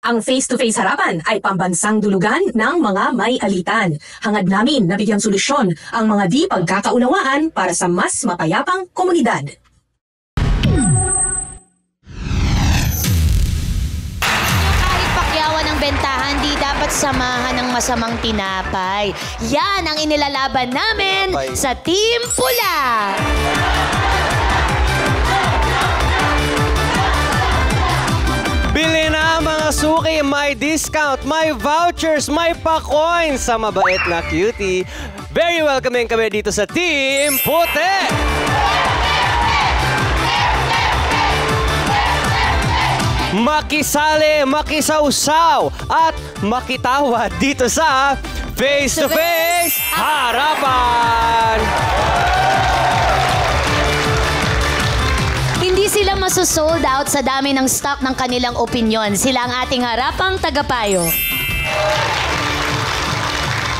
Ang face-to-face harapan ay pambansang dulugan ng mga may alitan. Hangad namin na bigyang solusyon ang mga di pagkakaunawaan para sa mas mapayapang komunidad. Kahit pakyawan ng bentahan, di dapat samahan ng masamang tinapay. Yan ang inilalaban namin sa Team Pula. Bili na mga suki, may discount, may vouchers, may pa-coins sa mabait na cutie. Very welcoming kami dito sa Team Puti! Makisali, makisawsaw at makitawa dito sa Face-to-Face Harapan! Hindi sila masosold out sa dami ng stock ng kanilang opinyon. Sila ang ating harapang tagapayo.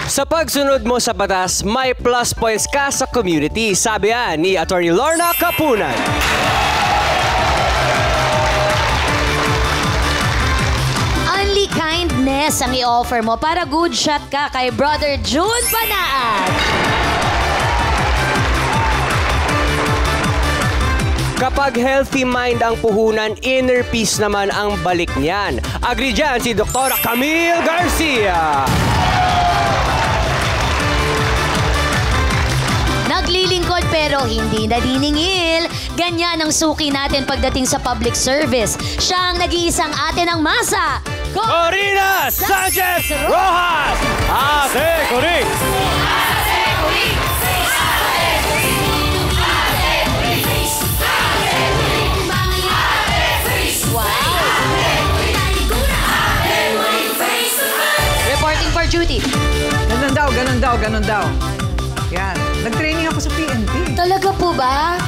Sa pagsunod mo sa batas, may plus points ka sa community. Sabi yan ni Atty. Lorna Kapunan. Only kindness ang i-offer mo para good shot ka kay Brother June Panaat. Kapag healthy mind ang puhunan, inner peace naman ang balik niyan. Agree dyan si Dr. Camille Garcia. Naglilingkod pero hindi nadiningil. Ganyan ang suki natin pagdating sa public service. Siya ang nag-iisang ate ng masa. Corina Sanchez Rojas! Ate Corin! Ate Corin! Reporting for duty. Ganun daw. Yan. Nag-training ako sa PNP. Talaga po ba?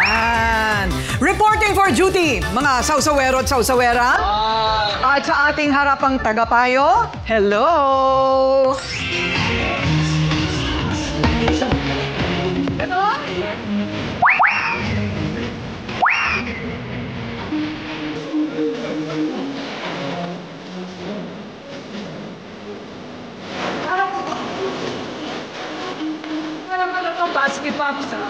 Yan. Reporting for duty, mga sausawero at sausawera. At sa ating harapang tagapayo, hello! Basket pa sa.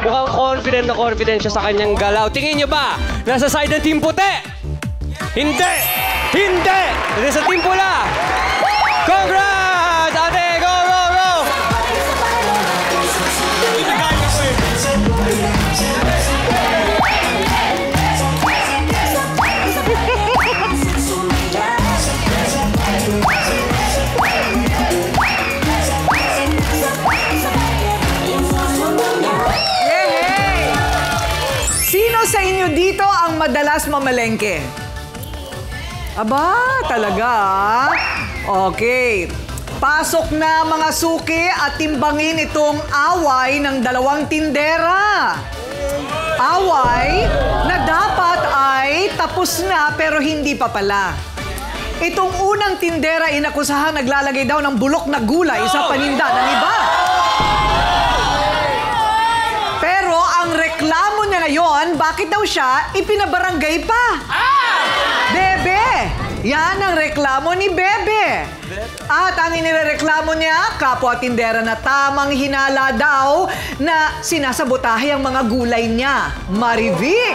Mukhang confident siya sa kanyang galaw. Tingin niyo ba? Nasa side ng Team Puti? Hindi! Hindi! Nasa Team Pula! Congrats! Ate, go, go, go! Sa inyo dito ang madalas mamalengke? Aba, talaga ah? Okay. Pasok na mga suki at timbangin itong away ng dalawang tindera. Away na dapat ay tapos na pero hindi pa pala. Itong unang tindera inakusahan naglalagay daw ng bulok na gulay sa paninda ng iba. Pero ang reklamo niya ngayon, bakit daw siya ipinabarangay pa? Bebe! Yan ang reklamo ni Bebe. At ang inireklamo niya, kapwa tindera na tamang hinala daw na sinasabotahe ang mga gulay niya. Marivic!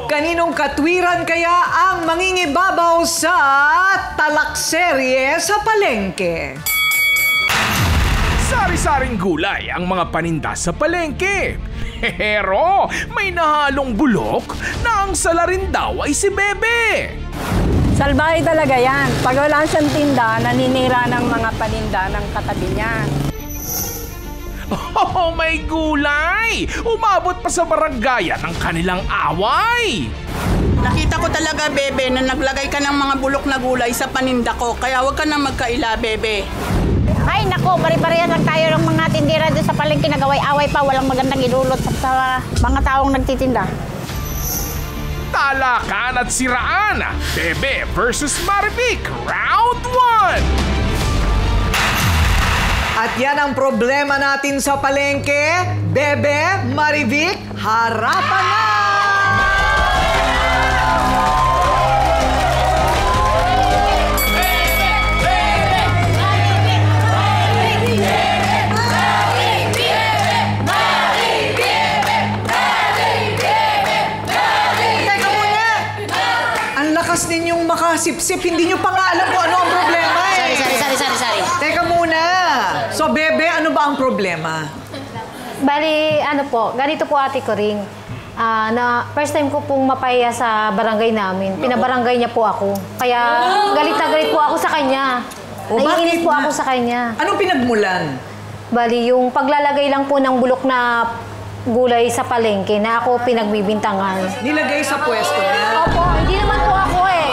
Kaninong katwiran kaya ang mangingibabaw sa talakserye sa palengke? Sari-saring gulay ang mga paninda sa palengke. Pero may nahalong bulok na ang sala rin daw ay si Bebe. Salbahe talaga yan. Pag wala siyang tinda, naninira ng mga paninda ng katabi niya. Oh, may gulay! Umabot pa sa barangay ang kanilang away. Nakita ko talaga, Bebe, na naglagay ka ng mga bulok na gulay sa paninda ko. Kaya huwag ka na magkaila, Bebe. Ay, nako, pare-parehan lang tayo ng mga tindera doon sa palengke, nagaway-away pa, walang magandang idulot sa mga taong nagtitinda. Talakan at siraan, Bebe versus Marivic, Round 1! At yan ang problema natin sa palengke. Bebe, Marivic, harapan na! Teka muna! Ang lakas ninyong makasipsip, hindi nyo pa nga alam kung ano ang problema eh. Sorry. Teka muna! So, Bebe, ano ba ang problema? Bali, ano po, ganito po ate ko ring. Na first time ko pong mapaya sa barangay namin. Pinabarangay niya po ako. Kaya galit na galit po ako sa kanya. O, bakit Naiinis po na? ako sa kanya. Anong pinagmulan? Bali, yung paglalagay lang po ng bulok na gulay sa palengke na ako pinagbibintangan. Nilagay sa pwesto niya. Opo, hindi naman po ako eh.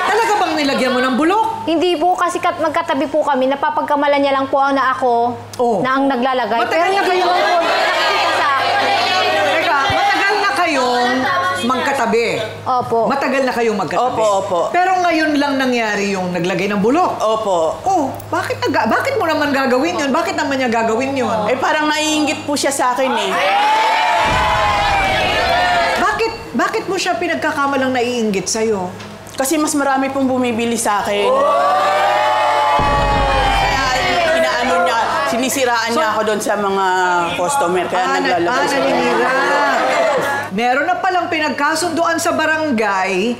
Talaga bang nilagyan mo ng bulok? Hindi po kasi magkatabi po kami. Napapagkamalan niya lang po na ako Oh. na ang naglalagay. Matagal na kayo- naman po nakikita sa akin. Teka, matagal na kayong magkatabi. Opo. Matagal na kayong magkatabi. Opo. Pero ngayon lang nangyari yung naglagay ng bulok. Opo. Oh, bakit mo naman gagawin yun? Bakit naman niya gagawin yun? Eh parang naiingit po siya sa akin eh. Bakit mo siya pinagkakamalang naiinggit sa'yo? Kasi mas marami pong bumibili sa akin. Kaya inaano niya, sinisiraan niya ako doon sa mga customer. Kaya naglalagay siya. naninira. Meron na palang pinagkasunduan sa barangay,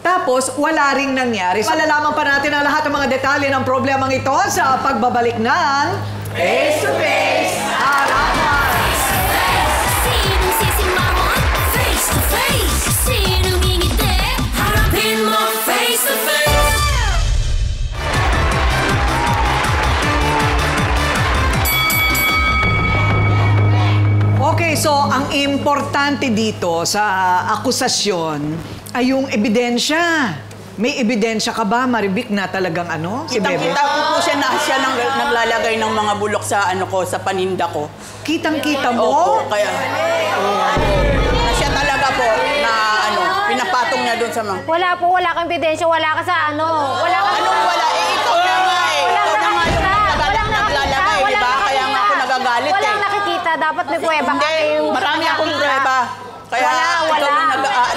tapos wala ring nangyari. So, malalaman pa natin ang lahat ng mga detalye ng problemang ito sa pagbabalik ng Face to Face Harapan. Sinong sisimangon? Face to face. Sinong ngingiti? Harapin mo face to face. Okay, so ang importante dito sa akusasyon ay yung ebidensya. May ebidensya ka ba, Marivic, na talagang ano? Si Bebe? Kitang-kita ko po siya na siya naglalagay ng mga bulok sa ano ko, sa paninda ko. Kitang-kita mo? Opo, kaya na siya talaga po na ano, pinapatong niya doon sa mga... Wala kang ebidensya, wala ka sa ano. Wala ka Anong wala? Eh, ikaw na nga eh. Walang Ikaw na nga yung nakikita. naglalagay, di ba? Kaya nga ako nagagalit eh. Walang nakikita. Dapat may prueba ka. Hindi, marami akong prueba. Kaya ikaw yung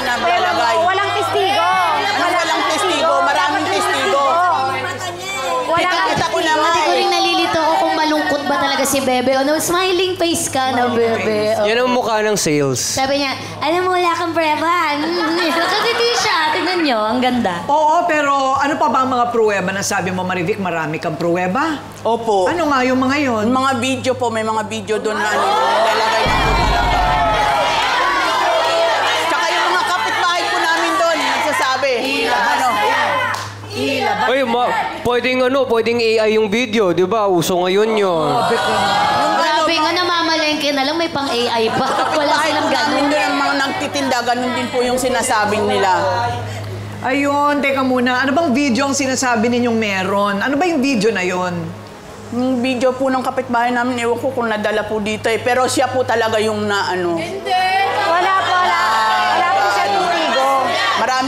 naglalagay. Walang testigo. Walang testigo? Maraming testigo. Wala kang Kita ko na nga Hindi ko eh. rin nalilito ako kung malungkot ba talaga si Bebe. Ano, smiling face ka na, Bebe. Oh. Yan ang mukha ng sales. Sabi niya, alam mo, wala kang preba. Kasi di siya. Tingnan niyo, ang ganda. Oo, pero ano pa ba ang mga pruweba na sabi mo, Marivic, marami kang pruweba? Opo. Ano nga yung mga yon? Mga video po, may mga video doon na ano, nilalagay na po talaga. Tsaka yung mga kapitbahay po namin doon, nagsasabi. Ano? Ay, pwedeng AI yung video, di ba? Uso ngayon yun. Grabe nga, namamalengke na lang, may pang AI pa. Wala silang Namin ganun. doon ang mga nagtitinda, ganun din po yung sinasabing nila. Ayun, teka muna. Ano bang video ang sinasabi ninyong meron? Ano ba yung video na yon? Yung video po ng kapitbahay namin, ewan ko kung nadala po dito eh. Pero siya po talaga yung na ano. Wala po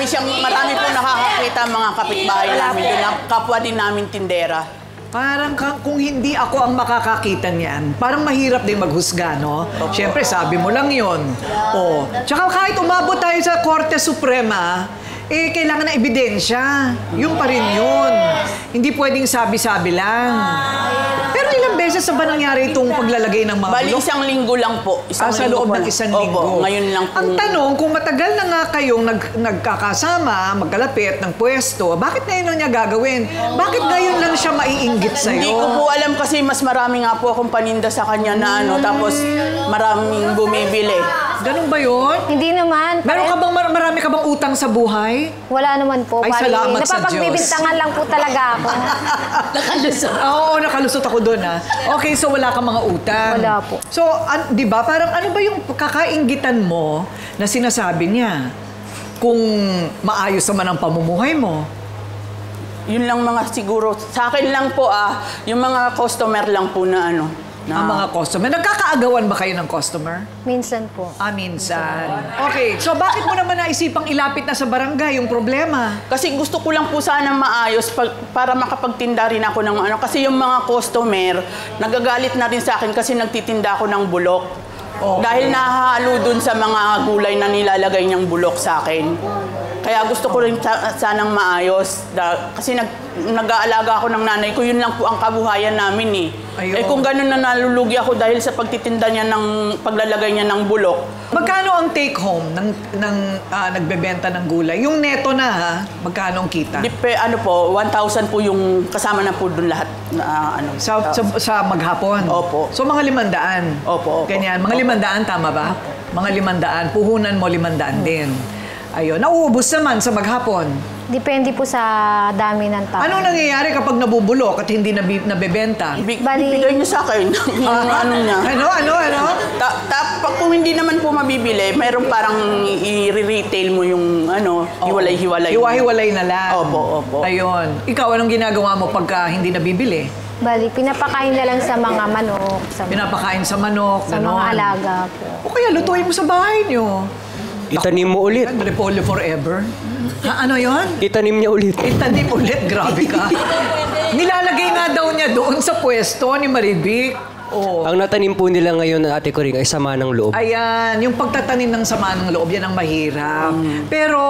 siya testigo. Marami po nakakakita ang mga kapitbahay namin doon. Kapwa din namin tindera. Parang kung hindi ako ang makakakita niyan, parang mahirap din maghusga, no? Siyempre, sabi mo lang yon. Oh. Tsaka kahit umabot tayo sa Korte Suprema, kailangan ng ebidensya. Yun pa rin yun. Hindi pwedeng sabi-sabi lang. Pero ilang beses na ba nangyari itong paglalagay ng mga Bali, bulok? isang linggo lang po. Sa loob ng isang linggo. Opo, ngayon lang po. Ang tanong, kung matagal na nga kayong nagkakasama, magkalapit ng pwesto, bakit ngayon niya gagawin? Bakit ngayon lang siya maiinggit sa'yo? Hindi ko po alam kasi mas marami nga po akong paninda sa kanya na ano, tapos maraming bumibili. Ganun ba yun? Hindi naman. Meron ka bang marami ka bang utang sa buhay? Wala naman po. Ay, Bali, salamat sa napapagbibintangan lang po talaga ako. Nakalusot. Oo, nakalusot ako doon ha. Okay, so wala kang mga utang. Wala po. So, di ba, parang ano ba yung kakainggitan mo na sinasabi niya? Kung maayos naman ang pamumuhay mo. Yun lang mga siguro. Sa akin lang po yung mga customer lang po na ano. Ang mga customer. Nagkakaagawan ba kayo ng customer? Minsan po. Minsan. Okay, so bakit mo naman naisipang ilapit na sa barangay yung problema? Kasi gusto ko lang po sana maayos para makapagtinda rin ako ng ano. Kasi yung mga customer, nagagalit na rin sa akin kasi nagtitinda ako ng bulok. Dahil nahahalo dun sa mga gulay na nilalagay niyang bulok sa akin. Kaya gusto ko rin sanang maayos. Kasi nag-aalaga ako ng nanay ko, yun lang po ang kabuhayan namin eh. Ayun. Eh kung gano'n na nalulugi ako dahil sa pagtitinda niya ng paglalagay niya ng bulok. Magkano ang take home ng nagbebenta ng gulay? Yung neto na ha, magkano ang kita? Ano po, 1,000 po yung kasama na po dun lahat. Sa maghapon? Opo. So mga 500? Opo. Ganyan, mga 500 tama ba? Mga 500, puhunan mo 500 din. Ayun, nauubos naman sa maghapon. Depende po sa dami ng tao. Anong nangyayari kapag nabubulok at hindi nabebenta? Bibigay niyo sa akin yung ano niya. Ano? Kung hindi naman po mabibili, mayroong parang i-retail mo yung hiwalay-hiwalay. Hiwa-hiwalay na lang. Opo. Ayun. Ikaw, anong ginagawa mo pagka hindi nabibili? Bali, pinapakain na lang sa mga manok. Pinapakain sa manok, sa mga alaga po. O kaya lutuin mo sa bahay niyo. Itanim mo ulit. Repolyo forever. Ano yon? Itanim niya ulit. Itanim ulit, grabe ka. Nilalagay nga daw niya doon sa pwesto ni Marivic. Ang natanim po nila ngayon, Ate Coring, ay sama ng loob. Ayan, yung pagtatanim ng sama ng loob, yan ang mahirap. Pero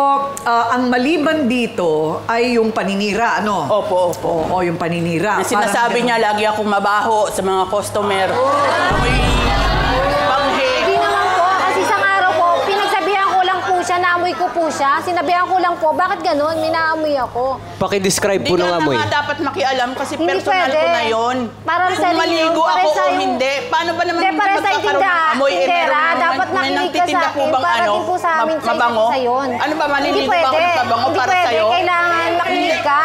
ang maliban dito ay yung paninira, ano? Opo. Oo, yung paninira. Sinasabi niya, lagi akong mabaho sa mga customer. Hindi naman po, kasi isang araw po, pinagsabihan ko lang po siya, naamoy ko po siya. Sinabihan ko lang po, bakit ganun? Minaamoy ako. Paki-describe po ng amoy. Hindi ka dapat makialam kasi Hindi personal pwede. ko na yun. Para sa Kung maligo para ako sa o yung- hindi, paano ba naman Hindi, para sa magkakaroon tinda, ng amoy? tindera, dapat may makinig ka nagtitinda sa po akin, bang para din po sa amin sa mabango? isa yun. Ano ba, maliligo Hindi ba ako pwede. ng pabango Hindi para pwede. sa'yo? Kailangan makinig ka.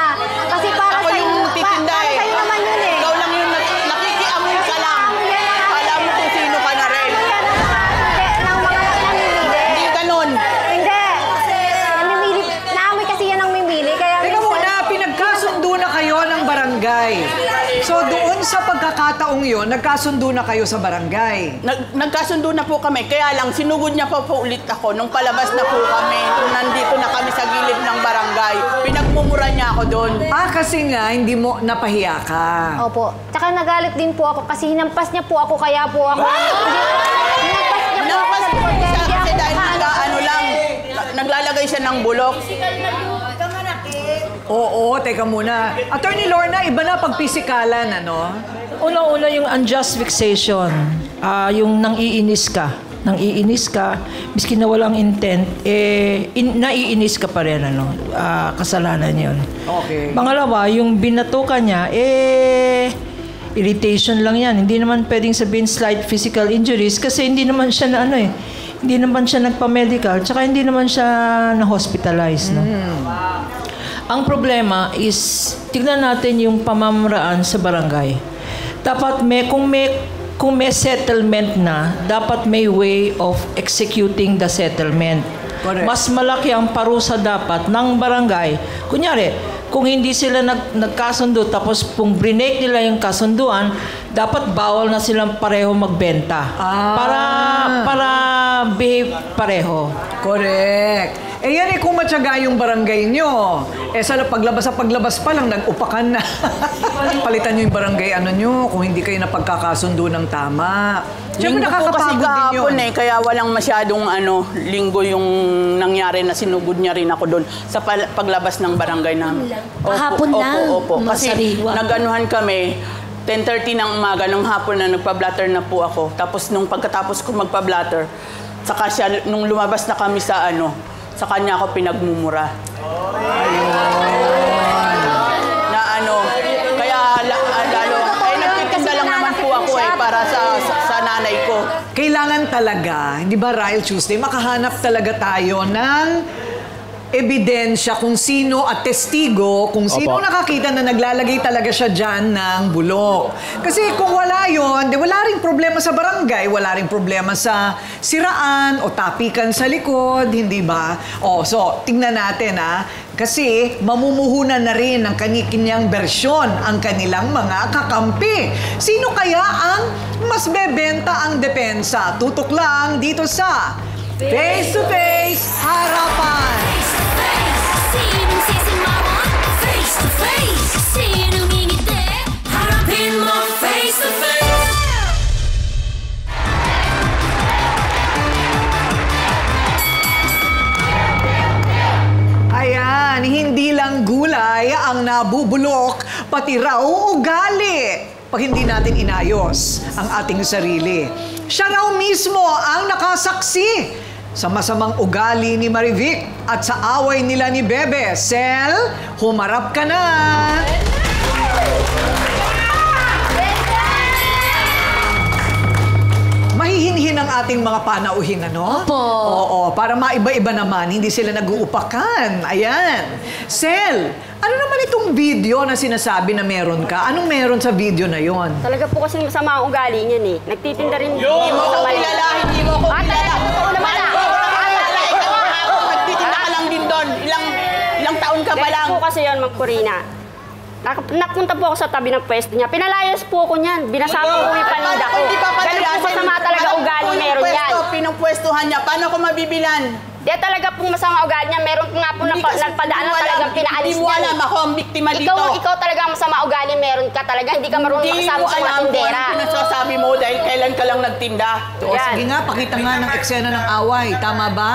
Kasi para Ako sa yung titinda para eh. sa'yo naman yun eh. Ikaw lang yung nakikiamoy ka lang. Kala mo kung sino ka na rin. Yan ang ng mga namimili. Hindi ganun. Hindi. Namimili. Naamoy kasi yan ang mimili. Kaya Teka muna, pinagkasundo na kayo ng barangay. So doon sa pagkakataong yun, nagkasundo na kayo sa barangay. Nagkasundo na po kami, kaya lang sinugod niya pa po ulit ako nung palabas na po kami, nung nandito na kami sa gilid ng barangay. Pinagmumura niya ako doon. Kasi nga, hindi mo napahiya ka. Opo. Tsaka nagalit din po ako kasi hinampas niya po ako kaya po ako. Hinampas niya po Nampas ako. po siya Hindi kasi ako dahil naglalagay siya ng bulok. Oo, teka muna. Attorney Lorna, iba na pag pisikalan, ano? Una-una yung unjust fixation. Yung nang-iinis ka. Miski na walang intent, naiinis ka pa rin, ano? Kasalanan yun. Okay. Pangalawa, yung binatukan niya, irritation lang yan. Hindi naman pwedeng sabihin slight physical injuries kasi hindi naman siya na hindi naman siya nagpa-medical, tsaka hindi naman siya na-hospitalize, no? Ang problema is, tignan natin yung pamamaraan sa barangay. Dapat kung may settlement na, dapat may way of executing the settlement. Correct. Mas malaki ang parusa dapat ng barangay. Kunyari, kung hindi sila nagkasundo tapos kung brinake nila yung kasunduan, dapat bawal na silang pareho magbenta. Para behave pareho. Correct. Yan kung matyaga yung barangay nyo. Sa paglabas pa lang, nag-upakan na. Palitan nyo yung barangay nyo kung hindi kayo napagkakasundo ng tama. Siyempre nakakapagod din yun. Kaya walang masyadong linggo yung nangyari na sinugod niya rin ako doon sa paglabas ng barangay namin. Kahapon lang. Opo. Kasi Masariwa. nag-anuhan kami, 10:30 ng umaga, nung hapon na nagpa-blatter na po ako. Tapos nung pagkatapos ko magpa-blatter, saka siya, nung lumabas na kami sa sa kanya ako pinagmumura. Kaya lalo, nagtitinda lang naman po ako para sa nanay ko. Kailangan talaga, hindi ba Ryle Tuesday, makahanap talaga tayo ng ebidensya kung sino at testigo kung sino Opo. nakakita na naglalagay talaga siya dyan ng bulok. Kasi kung wala yun, di wala ring problema sa barangay, wala ring problema sa siraan o tapikan sa likod, hindi ba? So, tingnan natin kasi mamumuhunan na rin ng kanikinyang bersyon ang kanilang mga kakampi. Sino kaya ang mas bebenta ang depensa? Tutok lang dito sa Face to Face Harapan. Sinong sisimangon? Face to face. Sinong ngingiti? Harapin mo face to face. Ayan, hindi lang gulay ang nabubulok, pati raw ugali pag hindi natin inayos ang ating sarili. Siya raw mismo ang nakasaksi sa masamang ugali ni Marivic at sa away nila ni Bebe. Sel, humarap ka na! Mahihinhin ang ating mga panauhin, ano? Opo. Oo, para maiba-iba naman, hindi sila nag-uupakan. Ayan. Sel, ano naman itong video na sinasabi na meron ka? Anong meron sa video na yon? Talaga po kasing masama ang ugali niyan eh. Nagtitinda rin Hindi mo ko kilala, hindi mo ko kilala. totoo naman Nagtitinda ka lang din doon. Ilang taon ka pa lang. po kasi yun, Ma'am Corina. Napunta po ako sa tabi ng pwesto niya. Pinalayas po ako niyan. Binasama ko yung paninda ko. Ganun po masama talaga ugali meron yan. Pinupwestuhan niya. Paano ko mabibilan? Di talaga pong masama ugali niya. Meron nga po nagpadaan na talagang pinaalis Hindi mo alam ako ang biktima dito. Ikaw talaga ang masama ugali meron ka talaga. Hindi ka marunong makasama sa mga tindera. Hindi mo alam kung ano sinasabi mo dahil kailan ka lang nagtinda. O, sige nga, pakita nga ng eksena ng away. Tama ba?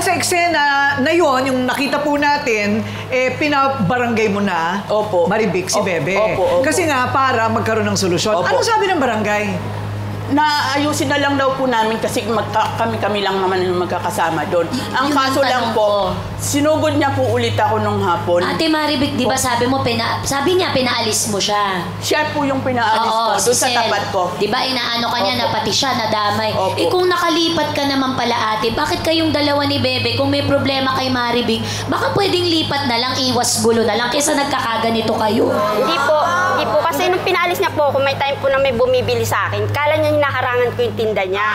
Eksena na yon, yung nakita po natin, pinabarangay mo na, Opo. Marivic, si Bebe. Opo. Kasi nga, para magkaroon ng solusyon. Opo. Anong sabi ng barangay? Naayusin na lang daw po namin kasi kami lang naman yung magkakasama doon. Ang kaso lang po, sinugod niya po ulit ako nung hapon. Ate Marivic, di ba sabi niya pinaalis mo siya? Siya po yung pinaalis ko doon sa tapat ko. Di ba inaano ka niya na pati siya nadamay? Opo. Kung nakalipat ka naman pala ate, bakit kayong dalawa ni Bebe, kung may problema kay Marivic, baka pwedeng lipat na lang, iwas gulo na lang, kaysa nagkakaganito kayo? Hindi po. Kasi nung pinaalis niya po ako, may time po na may bumibili sa akin. Kala niya hinaharangan ko yung tinda niya.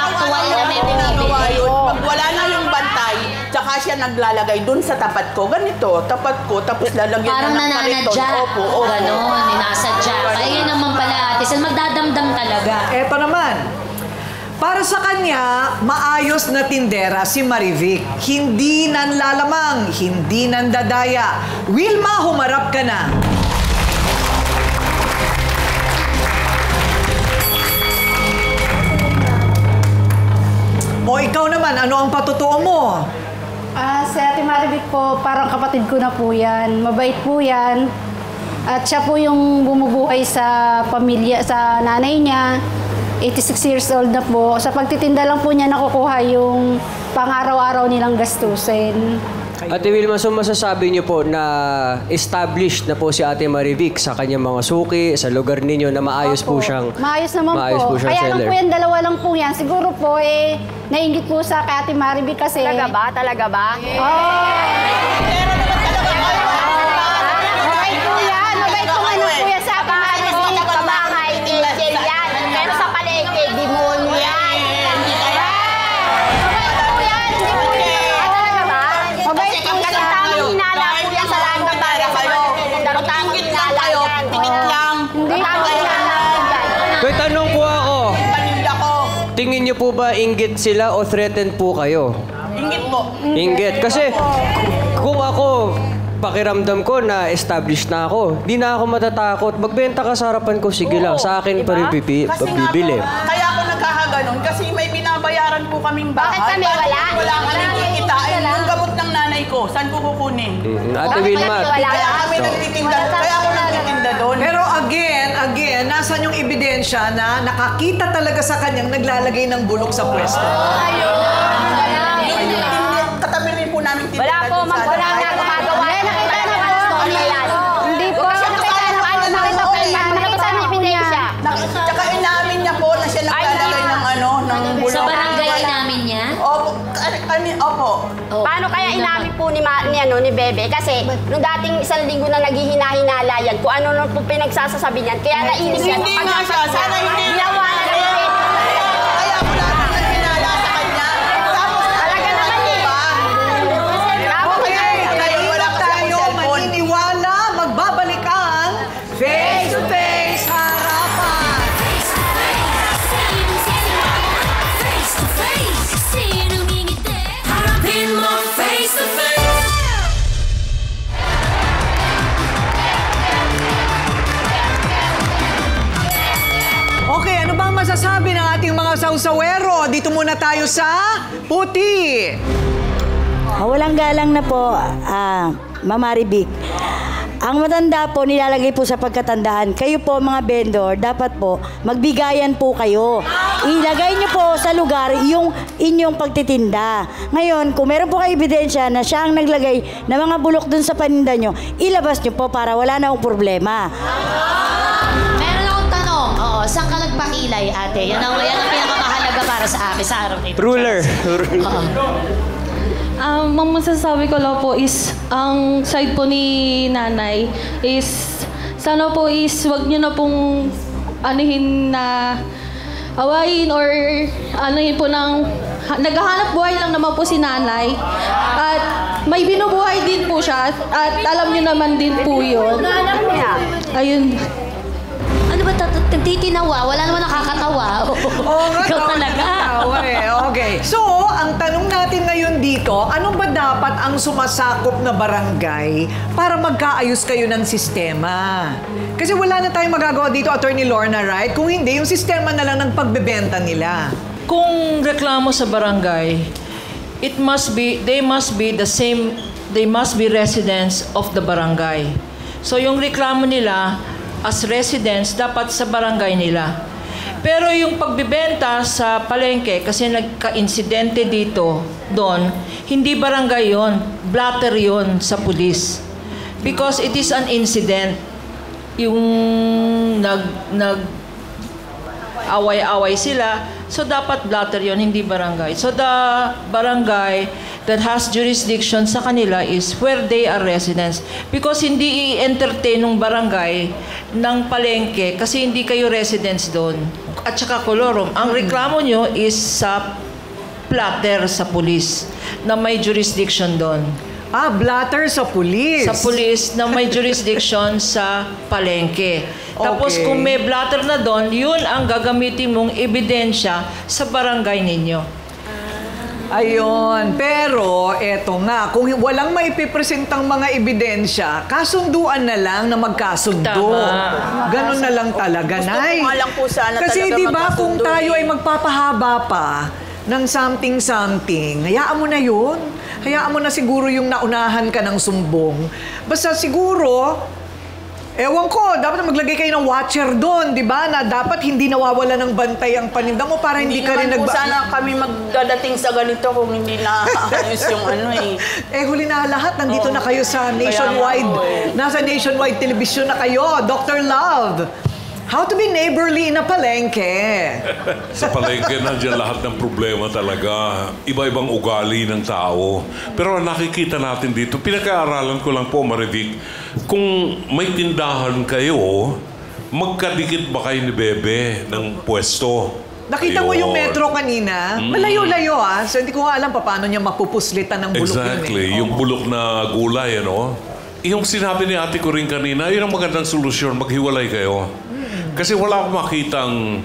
Actual na may bumibili. Pag wala na yung bantay, tsaka siya naglalagay dun sa tapat ko. Ganito, tapat ko, tapos lalagyan Parang na ng kariton. nananadya. Opo. Ganon, ninasadya. Kaya yun naman pala ate, saan magdadamdam talaga? Eto naman. Para sa kanya, maayos na tindera si Marivic. Hindi nanlalamang, hindi nandadaya. Wilma, humarap ka na. O ikaw naman, ano ang patotoo mo? Si Ate Marivic po, parang kapatid ko na po yan. Mabait po yan. At siya po yung bumubuhay sa pamilya, sa nanay niya. 86 years old na po. Sa pagtitinda lang po niya nakukuha yung pang-araw-araw nilang gastusin. Ate Wilma, so masasabi niyo po na established na po si Ate Marivic sa kanyang mga suki, sa lugar ninyo na maayos po siyang Maayos naman po po. siyang Kaya lang seller. po yan, dalawa lang po yan. Siguro po nainggit po sa kay Ate Marivic kasi... Talaga ba? Talaga ba? Mabait po yan. Mabait po ano po yan sa Ate Marivic. Sa bahay, angel yan. Pero sa palengke, demonyo yan. Mabait po yan. Talaga ba? Mabait po Kasi siya. tamang hinala po yan sa lahat ng bagay kayo. Tamang hinala yan. Tingit lang. Hindi po Tamang hinala yan. May tanong po ako. Paninda ko. Tingin niyo po ba inggit sila o threatened po kayo? Ingit po. Inggit. Kasi kung ako, pakiramdam ko na established na ako. Di na ako matatakot. Magbenta ka sa harapan ko, sige lang. Sa akin pa rin bibili. Kaya ako nagkakaganon kasi may binabayaran po kaming bahay. Bakit kami wala? Wala kaming kikitain. Yung gamot ng nanay ko, saan ko kukunin? Ate Wilma. Kaya kami nagtitinda. Kaya ako nagtitinda doon. Pero again, nasan yung ebidensya na nakakita talaga sa kanyang naglalagay ng bulok sa pwesto? Katabi rin po namin tinda. Wala po, ma'am. Wala na gumagawa. Nakita na po. Hindi po. Nakita na ebidensya. Tsaka inamin niya po na siya naglalagay ng ng bulok. Sa barangay namin niya? Opo. Paano kaya inamin po ni Bebe? Kasi nung dating 1 linggo na naghihina-hinala yan, kung ano nung po pinagsasasabi niyan, kaya nainis yan. Hindi nga siya. Sana hindi. Ginawa na rin. Kaya ako lahat ng naghinala sa kanya. Tapos Talaga naman eh. Okay, kayo tayo maniniwala, magbabalik ang Face to Face Harapan. Face to face, sinong ngingiti? Harapin mo face to face. Okay, ano bang masasabi ng ating mga sausawero? Dito muna tayo sa puti. Walang galang na po, Mama Maribik. Ang matanda po, nilalagay po sa pagkatandaan. Kayo po, mga vendor, dapat po, magbigayan po kayo. Ilagay niyo po sa lugar yung inyong pagtitinda. Ngayon, kung meron po kayo ebidensya na siya ang naglagay ng mga bulok dun sa paninda niyo, ilabas niyo po para wala na akong problema. Meron akong tanong. Oo, saan ka nagpakilay, ate? Yan ang pinakamahalaga para sa akin sa araw nito. Ruler. Ang masasabi ko lang po is, ang side po ni nanay is, sana po is, wag niyo na pong anuhin na awayin or anuhin po ng, naghahanap buhay lang naman po si nanay. At may binubuhay din po siya at alam niyo naman din po yun. Ayun. Ano ba titinawa? Wala naman nakakatawa. Oo nga, Ikaw talaga. Okay. So, ang tanong natin ngayon dito, ano ba dapat ang sumasakop na barangay para magkaayos kayo ng sistema? Kasi wala na tayong magagawa dito, Attorney Lorna, right? Kung hindi, yung sistema na lang ng pagbebenta nila. Kung reklamo sa barangay, they must be residents of the barangay. So yung reklamo nila as residents dapat sa barangay nila. Pero yung pagbibenta sa palengke, kasi nagka-insidente doon, hindi barangay yon, blatter yon sa pulis. Because it is an incident. Yung away-away sila, so dapat blatter yon, hindi barangay. So the barangay that has jurisdiction sa kanila is where they are residents. Because hindi i-entertain ng barangay ng palengke kasi hindi kayo residents doon. At saka kolorum, ang reklamo nyo is sa blatter sa pulis na may jurisdiction doon. Blatter sa pulis. Sa pulis na may jurisdiction sa palengke. Tapos kung may blatter na doon, yun ang gagamitin mong ebidensya sa barangay ninyo. Ayun. Pero, eto nga, kung walang maipipresentang mga ebidensya, kasunduan na lang na magkasundo. Tama. Ganon na lang talaga, Nay. Gusto ko nga lang po sana Kasi talaga di ba kung magkasundo tayo ay magpapahaba pa ng something-something, hayaan mo na yun. Hayaan mo na siguro yung naunahan ka ng sumbong. Basta siguro, ewan ko, dapat maglagay kayo ng watcher doon, di ba? Na dapat hindi nawawala ng bantay ang paninda mo para hindi ka rin naman po sana kami magdadating sa ganito kung hindi na ayos yung huli na lahat, nandito na kayo sa nationwide. Nasa nationwide television na kayo. Dr. Love, how to be neighborly in a palengke? Sa palengke, nandiyan lahat ng problema talaga. Iba-ibang ugali ng tao. Pero nakikita natin dito, pinag-aaralan ko lang po, Maribik, kung may tindahan kayo, magkadikit ba kayo ni Bebe ng pwesto? Nakita mo yung metro kanina? Malayo-layo So hindi ko nga alam paano niya mapupuslitan ng bulok Exactly. yun. Yung bulok na gulay, Yung sinabi ni ate ko rin kanina, yun ang magandang solusyon, maghiwalay kayo. Kasi wala akong makitang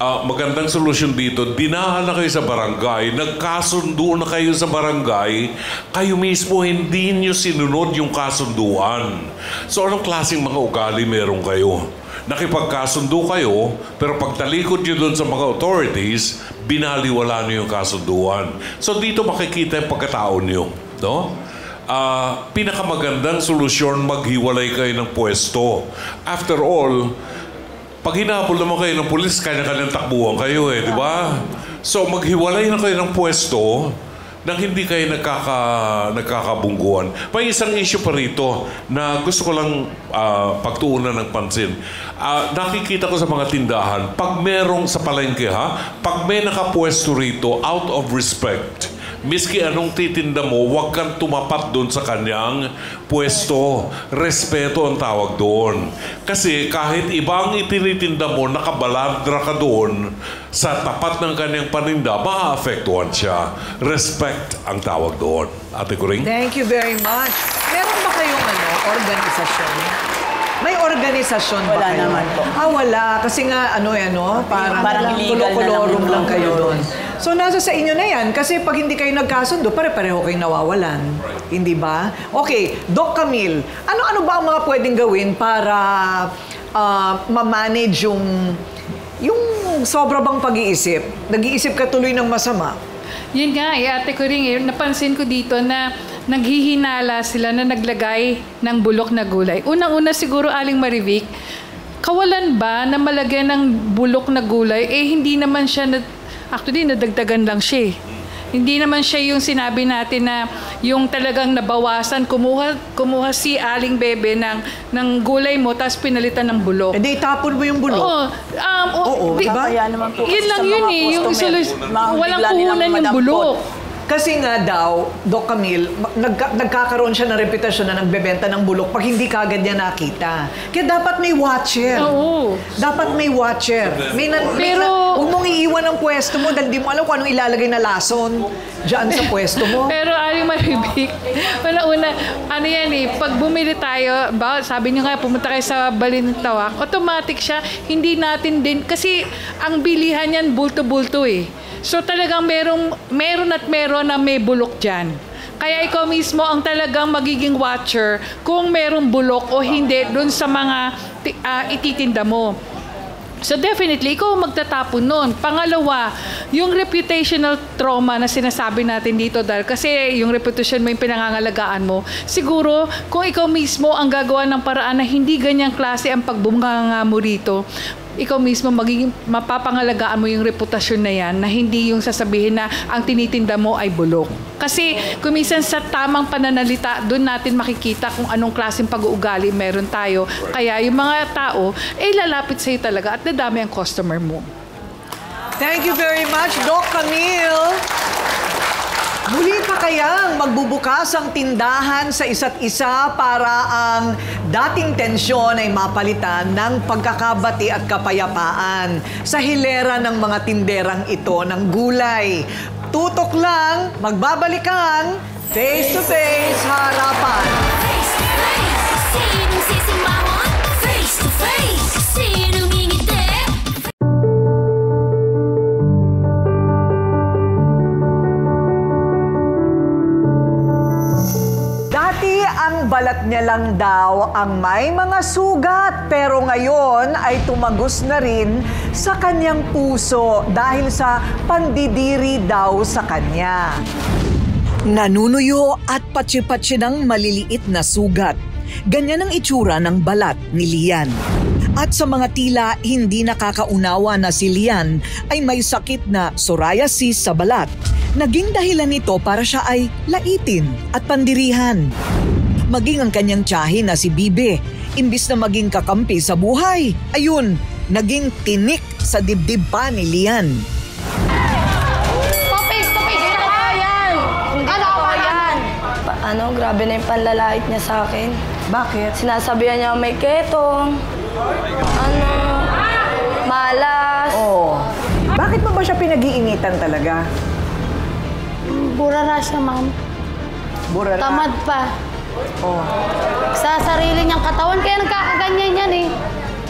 magandang solusyon dito, dinahan na kayo sa barangay, nagkasundo na kayo sa barangay, kayo mismo hindi nyo sinunod yung kasunduan. So anong klaseng mga ugali meron kayo? Nakipagkasundo kayo, pero pagtalikod nyo doon sa mga authorities, binaliwala nyo yung kasunduan. So dito makikita yung pagkatao nyo. No? Pinakamagandang solusyon, maghiwalay kayo ng pwesto. After all, pag hinabol naman kayo ng pulis, kanya-kanyang takbuhan kayo di ba? So maghiwalay na kayo ng pwesto nang hindi kayo nagkakabungguan. May isang issue pa rito na gusto ko lang pagtuunan ng pansin. Nakikita ko sa mga tindahan, pag merong sa palengke pag may nakapwesto rito, out of respect, miski anong titinda mo, huwag kang tumapat doon sa kanyang pwesto. Respeto ang tawag doon. Kasi kahit ibang itinitinda mo, nakabaladra ka doon sa tapat ng kanyang paninda, maaapektuhan siya. Respect ang tawag doon. Ate Kuring? Thank you very much. Meron ba kayong organisasyon? May organisasyon ba kayo? Wala naman po. Wala. Kasi nga, parang illegal kulo-kulorum lang kayo doon. So, nasa sa inyo na yan. Kasi pag hindi kayo nagkasundo, pare-pareho kayong nawawalan. Hindi ba? Okay, Doc Camille, ano ba ang mga pwedeng gawin para ma-manage yung sobra bang pag-iisip? Nag-iisip ka tuloy ng masama? Yun nga, Ate Kuring, napansin ko dito na naghihinala sila na naglagay ng bulok na gulay. Unang-una siguro, Aling Marivic, kawalan ba na malagyan ng bulok na gulay? Hindi naman siya, actually, nadagdagan lang siya. Hindi naman siya yung sinabi natin na yung talagang nabawasan, kumuha si Aling Bebe ng gulay mo, tapos pinalitan ng bulok. Hindi, itapon mo yung bulok. Oo, diba? Yun lang yun yung walang puhunan yung bulok. Kasi nga daw, Doc Camille, nagkakaroon siya ng reputasyon na nagbebenta ng bulok pag hindi kagad niya nakita. Kaya dapat may watcher. Oo. Dapat may watcher. Pero huwag mong iiwan ang pwesto mo dahil di mo alam kung anong ilalagay na lason dyan sa pwesto mo. Pero Aling Marivic, una, pag bumili tayo, sabi niyo nga, pumunta kayo sa Balintawak, automatic siya, hindi natin din, kasi ang bilihan yan, bulto-bulto So talagang meron na may bulok dyan. Kaya ikaw mismo ang talagang magiging watcher kung merong bulok o hindi doon sa mga ititinda mo. So definitely, ikaw magtatapon nun. Pangalawa, yung reputational trauma na sinasabi natin dito, dahil kasi yung reputation mo, yung pinangangalagaan mo, siguro kung ikaw mismo ang gagawa ng paraan na hindi ganyang klase ang pagbunganga mo rito, ikaw mismo mapapangalagaan mo yung reputasyon na yan, na hindi yung sasabihin na ang tinitinda mo ay bulok. Kasi kuminsan sa tamang pananalita, doon natin makikita kung anong klaseng pag-uugali meron tayo. Kaya yung mga tao, lalapit sa'yo talaga at nadami ang customer mo. Thank you very much, Doc Camille. Muli pa kayang magbubukas ang tindahan sa isa't isa para ang dating tensyon ay mapalitan ng pagkakabati at kapayapaan sa hilera ng mga tinderang ito ng gulay. Tutok lang, magbabalik ang Face to Face Harapan. Face to face, sinong sisimangon? Face to face, sinong ngingiti? Dati ang balat niya lang daw ang may mga sugat, pero ngayon ay tumagos na rin sa kanyang puso dahil sa pandidiri daw sa kanya. Nanunuyo at patsi-patsi ng maliliit na sugat. Ganyan ang itsura ng balat ni Lian. At sa mga tila hindi nakakaunawa na si Lian ay may sakit na psoriasis sa balat. Naging dahilan nito para siya ay laitin at pandirihan. Maging ang kanyang tiyahin na si Bibe, imbis na maging kakampi sa buhay, ayun, naging tinik sa dibdib pa ni Lian. Grabe na yung panlalait niya sa akin. Bakit? Sinasabihan niya may ketong, malas. Bakit mo ba siya pinag-iinitan talaga? Burara siya, ma'am. Burara? Tamad pa. Sa sarili niyang katawan, kaya nagkakaganyan yan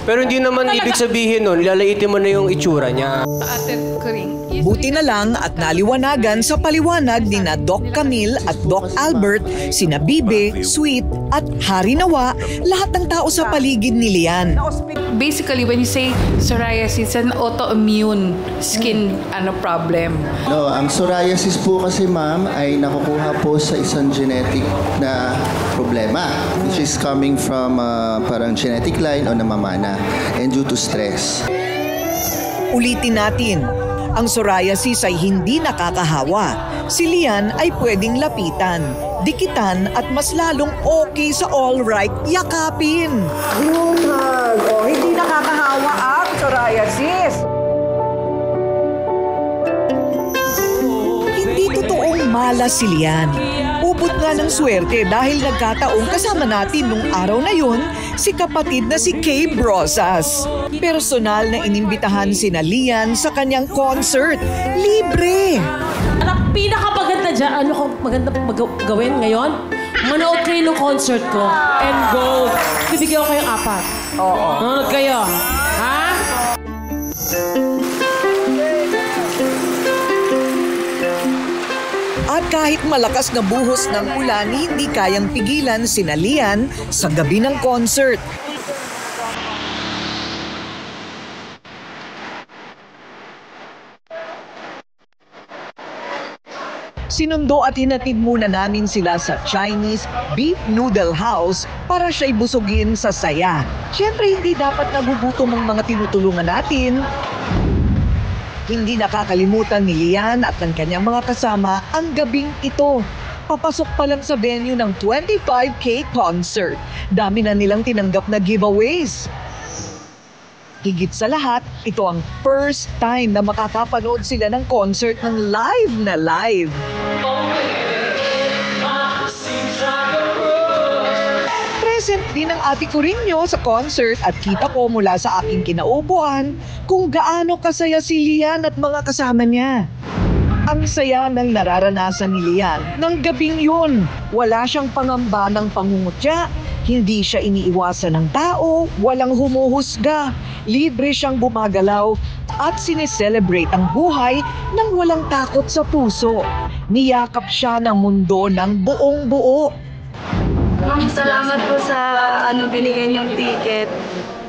Pero hindi naman ibig sabihin nun, ilalaitin mo na yung itsura niya. Ate Coring. Buti na lang at naliwanagan sa paliwanag ni na Doc Camille at Doc Albert, sina Bibe, Sweet at Hari Nawa, lahat ng tao sa paligid ni Lian. Basically, when you say psoriasis, it's an autoimmune skin problem. No, ang psoriasis po kasi ma'am ay nakukuha po sa isang genetic na problema which is coming from parang genetic line o namamana and due to stress. Ulitin natin, ang psoriasis ay hindi nakakahawa. Si Lian ay pwedeng lapitan, dikitan at mas lalong okay sa all right yakapin. Group hug. Oh, hindi nakakahawa ang psoriasis. Hindi totoong malas si Lian. Ubod nga ng swerte dahil nagkataong kasama natin nung araw na yun si kapatid na si Kay Brosas. Personal na inimbitahan si Lian sa kanyang concert. Libre! Ang pinakamaganda dyan, ano kung maganda gawin ngayon? Manood kayo ng concert ko and go. Bibigyan ko kayong 4. Oo. Manood kayo. Ha? At kahit malakas na buhos ng ulan, hindi kayang pigilan si Lian sa gabi ng concert. Sinundo at hinatid muna namin sila sa Chinese Beef Noodle House para siya'y busugin sa saya. Siyempre, hindi dapat nagugutom ang mga tinutulungan natin. Hindi nakakalimutan ni Lian at ng kanyang mga kasama ang gabing ito. Papasok pa lang sa venue ng 25K concert. Dami na nilang tinanggap na giveaways. Higit sa lahat, ito ang first time na makakapanood sila ng concert ng live na live. Present din ang ate Corinho sa concert at kita ko mula sa aking kinaupuan kung gaano kasaya si Lian at mga kasama niya. Ang saya ng nararanasan ni Lian ng gabing yun. Wala siyang pangamba ng pangungutya, hindi siya iniiwasan ng tao, walang humuhusga. Libre siyang bumagalaw at sineselebrate ang buhay nang walang takot sa puso. Niyakap siya ng mundo ng buong buo. Ma'am, salamat po sa binigay niyong ticket.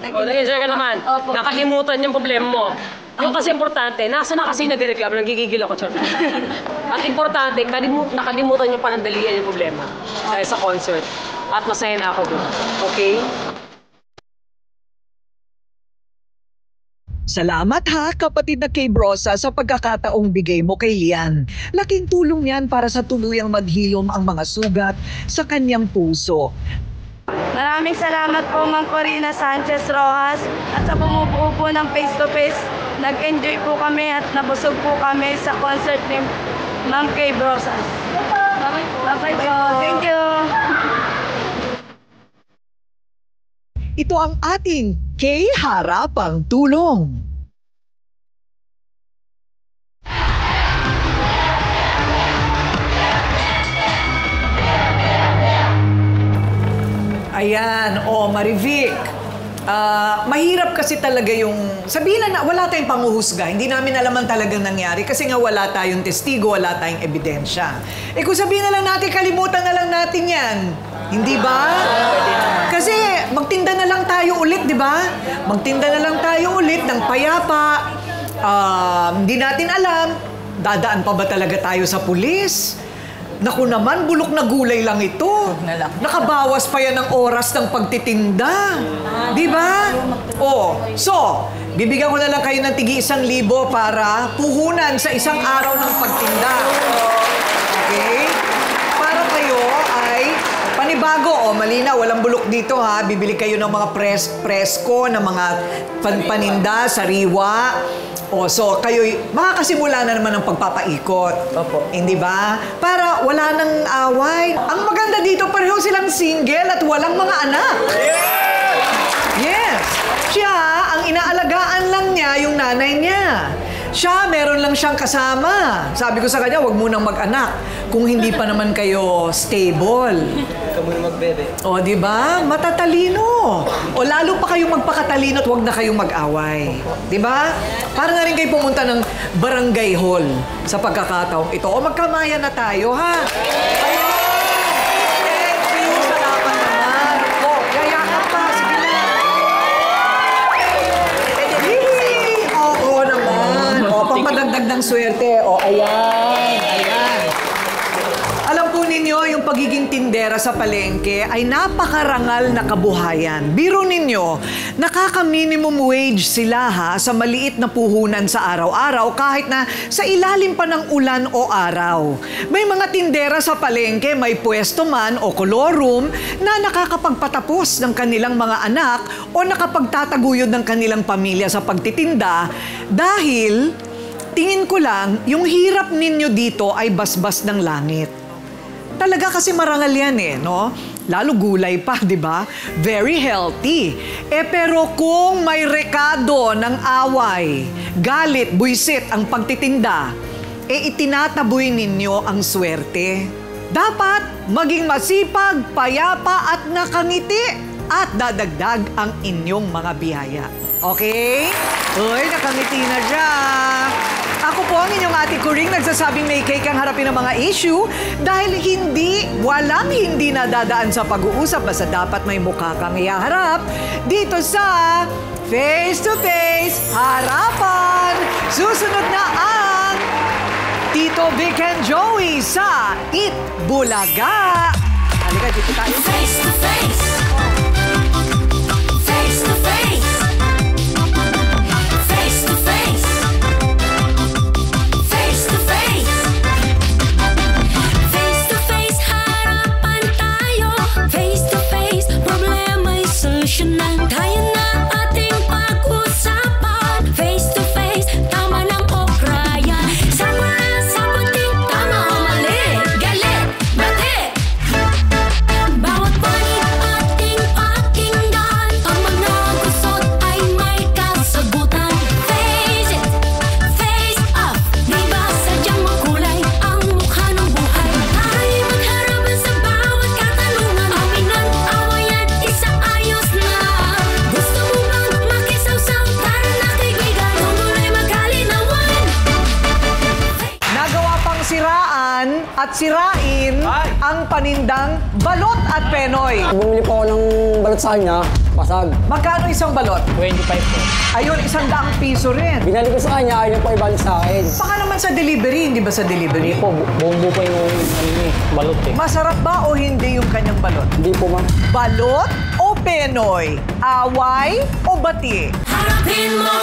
Nag-enjoy ka naman. Opo. Nakalimutan yung problema mo. Yung kasi importante, nasa na kasi nagreklamo, nagigigil ako. At importante, nakalimutan yung panandalian yung problema sa concert. At masaya na ako doon. Okay? Salamat ha, kapatid na Kay Brosa, sa pagkakataong bigay mo kay Lian. Laking tulong yan para sa tuluyang maghilom ang mga sugat sa kanyang puso. Maraming salamat po, Ma'am Corina Sanchez Rojas, at sa bumubuo po ng face-to-face. Nag-enjoy po kami at nabusog po kami sa concert ni Ma'am Kay Brosas. Bye-bye po. Thank you. Ito ang ating Kay Harapang Tulong. Ayan, Marivic. Mahirap kasi talaga yung... Sabihin na wala tayong panguhusga. Hindi namin alaman talagang nangyari kasi nga wala tayong testigo, wala tayong ebidensya. Kung sabihin na lang natin, kalimutan na lang natin yan. Hindi ba? Kasi magtinda na lang tayo ulit, di ba? Magtinda na lang tayo ulit ng payapa. Hindi natin alam, dadaan pa ba talaga tayo sa pulis? Naku naman, bulok na gulay lang ito. Nakabawas pa yan ng oras ng pagtitinda. Di ba? So, bibigyan ko na lang kayo ng tig-1,000 para puhunan sa isang araw ng pagtinda. Okay? Para kayo ay panibago. Malinaw, walang bulok dito ha. Bibili kayo ng mga presko, ng mga paninda, sariwa. So kayo, makakasimula na naman ng pagpapaikot. Opo. Hindi ba? Para wala nang away. Ang maganda dito, pareho silang single at walang mga anak. Yes! Siya, ang inaalagaan lang niya yung nanay niya. Siya, meron lang siyang kasama. Sabi ko sa kanya, huwag munang mag-anak kung hindi pa naman kayo stable. ka muna magbebe. O, di ba? Matatalino. O, lalo pa kayong magpakatalino at huwag na kayong mag-away. Di ba? Para na rin kayo pumunta ng barangay hall sa pagkakataong ito. O, magkamaya na tayo, ha? Ayun! Thank you! Salamat naman. O, yayakan pa. Sige na. Oo naman. O, pampadagdag ng swerte. O, ayan. Ayan. Alam po ninyo, yung pagiging tindera sa palengke ay napakarangal na kabuhayan. Biro ninyo, nakaka-minimum wage sila sa maliit na puhunan sa araw-araw kahit na sa ilalim pa ng ulan o araw. May mga tindera sa palengke, may pwesto man o kolorum na nakakapagpatapos ng kanilang mga anak o nakapagtataguyod ng kanilang pamilya sa pagtitinda dahil tingin ko lang, yung hirap ninyo dito ay basbas ng langit. Talaga kasi marangal yan no? Lalo gulay pa, di ba? Very healthy. Pero kung may rekado ng away, galit, buisit ang pagtitinda, itinataboy ninyo ang swerte. Dapat maging masipag, payapa at nakangiti at dadagdag ang inyong mga biyaya. Okay? Uy, nakangiti na siya. Ako po ang inyong Ate Kuring nagsasabing may cake ang harapin ng mga issue dahil walang hindi nadadaan sa pag-uusap basta dapat may mukha kang iharap dito sa Face to Face Harapan. Susunod na ang Tito Vic and Joey sa Eat Bulaga. Halika, dito tayo. Face to Face. Face to Face. Face to Face. Face to Face. Face to Face, harapan tayo. Face to Face, problema'y solusyonan. Kaya na ating pag-usapan. Face to Face, tama ng okrayan. Sapating, tama o mali. Galit, bati. Bawat panig ating pakinggan. Ang mga gusot ay may kasagutan. Face it, face up. Di ba sadyang makulay ang mukha ng buhay? Tayo'y magharapan sa bawat katanungan. Aminan, awayan, isaayos na. Gusto mo bang makisawsaw? Tara na kaibigan, tungkulay magkalinawan. Nagawa pang siraan at sirain ang panindang balot at penoy. Bumili po ako ng balot sa kanya, pasag. Magkano isang balot? 25 po. Ayun, 100 piso rin. Binali ko sa kanya, ayaw niya po ibalik sa akin. Baka naman sa delivery, hindi ba sa delivery? Hindi po, buong buo po yung balot eh. Masarap ba o hindi yung kanyang balot? Hindi po, ma'am. Balot o penoy? Away o bati? Harapin mo